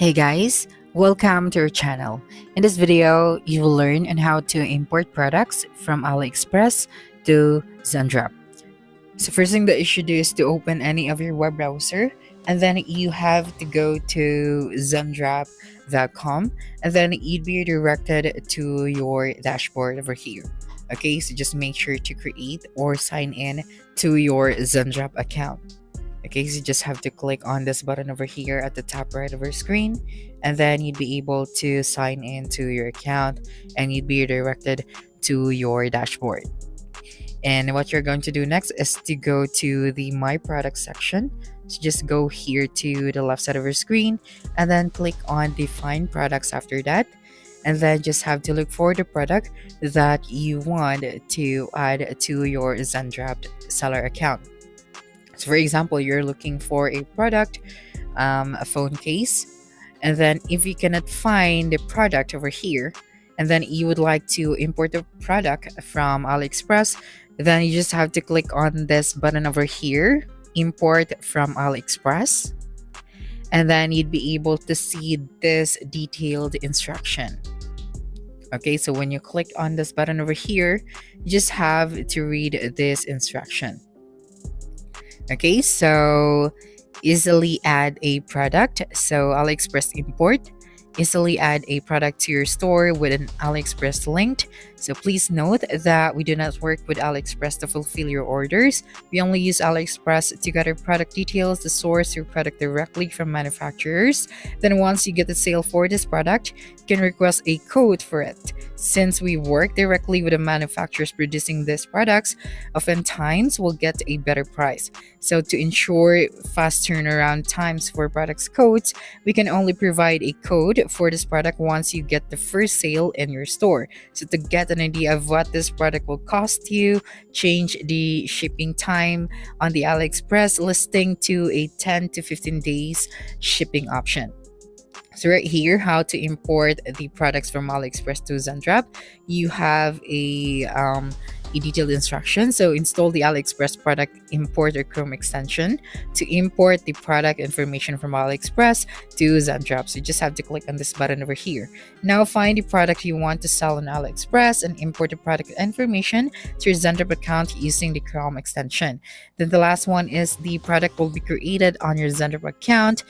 Hey guys, welcome to our channel. In this video, you will learn on how to import products from AliExpress to Zendrop. So first thing that you should do is to open any of your web browser, and then you have to go to zendrop.com, and then you'd be redirected to your dashboard over here. Okay, so just make sure to create or sign in to your Zendrop account. Okay, so you just have to click on this button over here at the top right of your screen, and then you'd be able to sign into your account and you'd be redirected to your dashboard. And what you're going to do next is to go to the My Products section. So just go here to the left side of your screen and then click on Define Products after that. And then just have to look for the product that you want to add to your Zendrop seller account. So for example, you're looking for a product, a phone case, and then if you cannot find the product over here, and then you would like to import the product from AliExpress, then you just have to click on this button over here, import from AliExpress, and then you'd be able to see this detailed instruction. Okay, so when you click on this button over here, you just have to read this instruction. Okay, so easily add a product. So AliExpress import. Easily add a product to your store with an AliExpress link. So please note that we do not work with AliExpress to fulfill your orders. We only use AliExpress to gather product details, to source your product directly from manufacturers. Then once you get the sale for this product, you can request a code for it. Since we work directly with the manufacturers producing these products, oftentimes we'll get a better price. So to ensure fast turnaround times for products codes, we can only provide a code for this product once you get the first sale in your store. So to get an idea of what this product will cost you, change the shipping time on the AliExpress listing to a 10 to 15 days shipping option. So right here, how to import the products from AliExpress to Zendrop. You have a detailed instruction. So install the AliExpress product importer Chrome extension to import the product information from AliExpress to Zendrop. So you just have to click on this button over here. Now find the product you want to sell on AliExpress and import the product information to your Zendrop account using the Chrome extension. Then the last one is the product will be created on your Zendrop account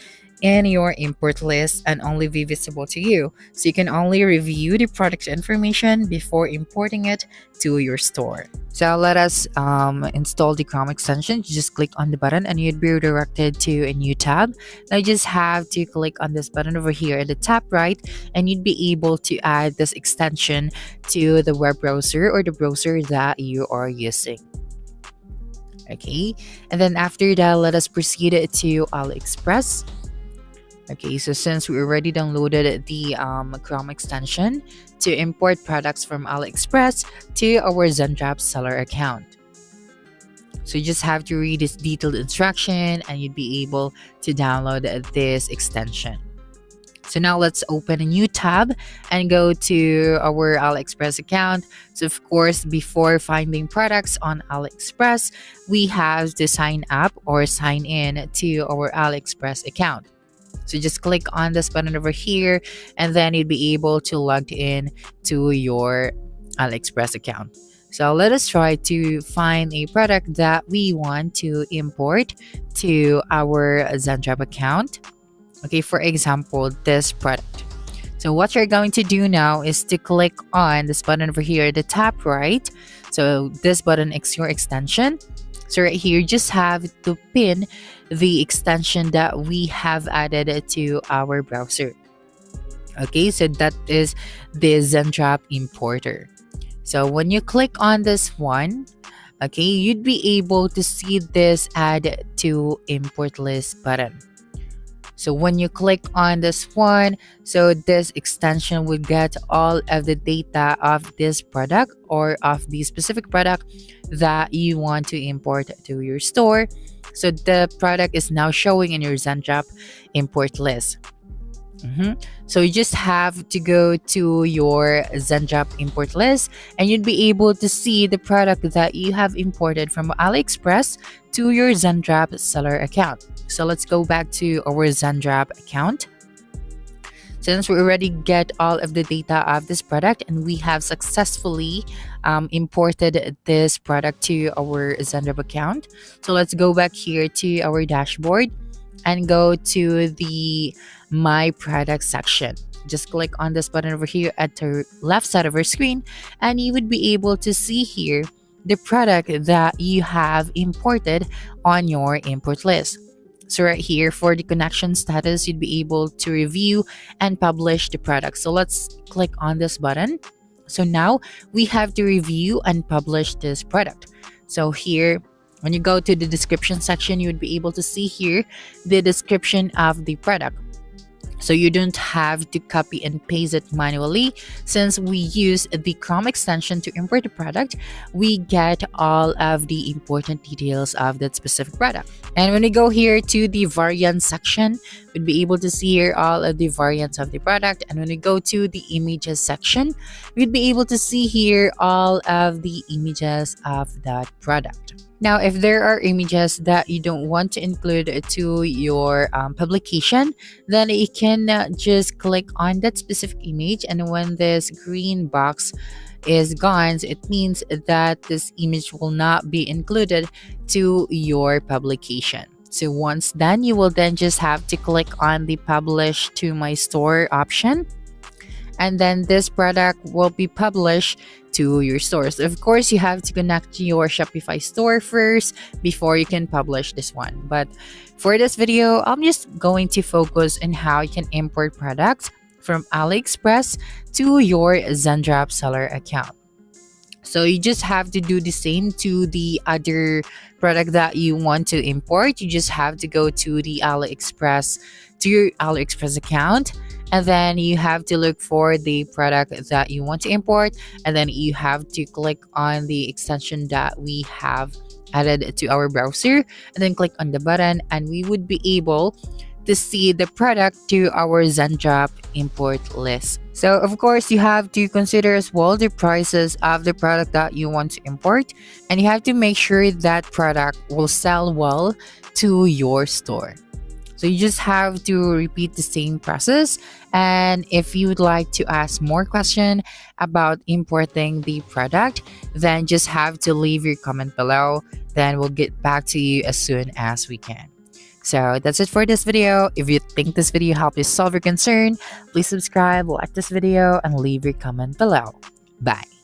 in your import list and only be visible to you. So you can only review the product information before importing it to your store. So let us install the Chrome extension. You just click on the button and you'd be redirected to a new tab. Now you just have to click on this button over here at the top right, and you'd be able to add this extension to the web browser or the browser that you are using. Okay, and then after that, let us proceed to AliExpress. Okay, so since we already downloaded the Chrome extension to import products from AliExpress to our Zendrop seller account. So you just have to read this detailed instruction and you'd be able to download this extension. So now let's open a new tab and go to our AliExpress account. So of course, before finding products on AliExpress, we have to sign up or sign in to our AliExpress account. So just click on this button over here and then you'll be able to log in to your AliExpress account. So let us try to find a product that we want to import to our Zendrop account. Okay, for example, this product. So what you're going to do now is to click on this button over here at the top right. So this button is your extension. So right here, just have to pin the extension that we have added to our browser. Okay, so that is the Zendrop importer. So when you click on this one, okay, you'd be able to see this add to import list button. So when you click on this one, so this extension will get all of the data of this product or of the specific product that you want to import to your store. So the product is now showing in your Zendrop import list. So you just have to go to your Zendrop import list and you'd be able to see the product that you have imported from AliExpress to your Zendrop seller account. So let's go back to our Zendrop account. Since we already get all of the data of this product and we have successfully imported this product to our Zendrop account, so let's go back here to our dashboard and go to the My Product section. Just click on this button over here at the left side of our screen, and you would be able to see here the product that you have imported on your import list. So right here for the connection status, you'd be able to review and publish the product. So let's click on this button. So now we have to review and publish this product. So here, when you go to the description section, you would be able to see here the description of the product. So you don't have to copy and paste it manually. Since we use the Chrome extension to import the product, we get all of the important details of that specific product. And when we go here to the variant section, we'd be able to see here all of the variants of the product. And when we go to the images section, we'd be able to see here all of the images of that product. Now, if there are images that you don't want to include to your publication, then you can just click on that specific image, and when this green box is gone, it means that this image will not be included to your publication. So once done, you will then just have to click on the Publish to My Store option, and then this product will be published to your stores. Of course, you have to connect your Shopify store first before you can publish this one. But for this video, I'm just going to focus on how you can import products from AliExpress to your Zendrop seller account. So you just have to do the same to the other product that you want to import. You just have to go to the AliExpress, to your AliExpress account, and then you have to look for the product that you want to import, and then you have to click on the extension that we have added to our browser, and then click on the button, and we would be able to see the product to our Zendrop import list. So of course, you have to consider as well the prices of the product that you want to import, and you have to make sure that product will sell well to your store. So you just have to repeat the same process. And if you would like to ask more questions about importing the product, then just have to leave your comment below. Then we'll get back to you as soon as we can. So that's it for this video. If you think this video helped you solve your concern, please subscribe, like this video, and leave your comment below. Bye.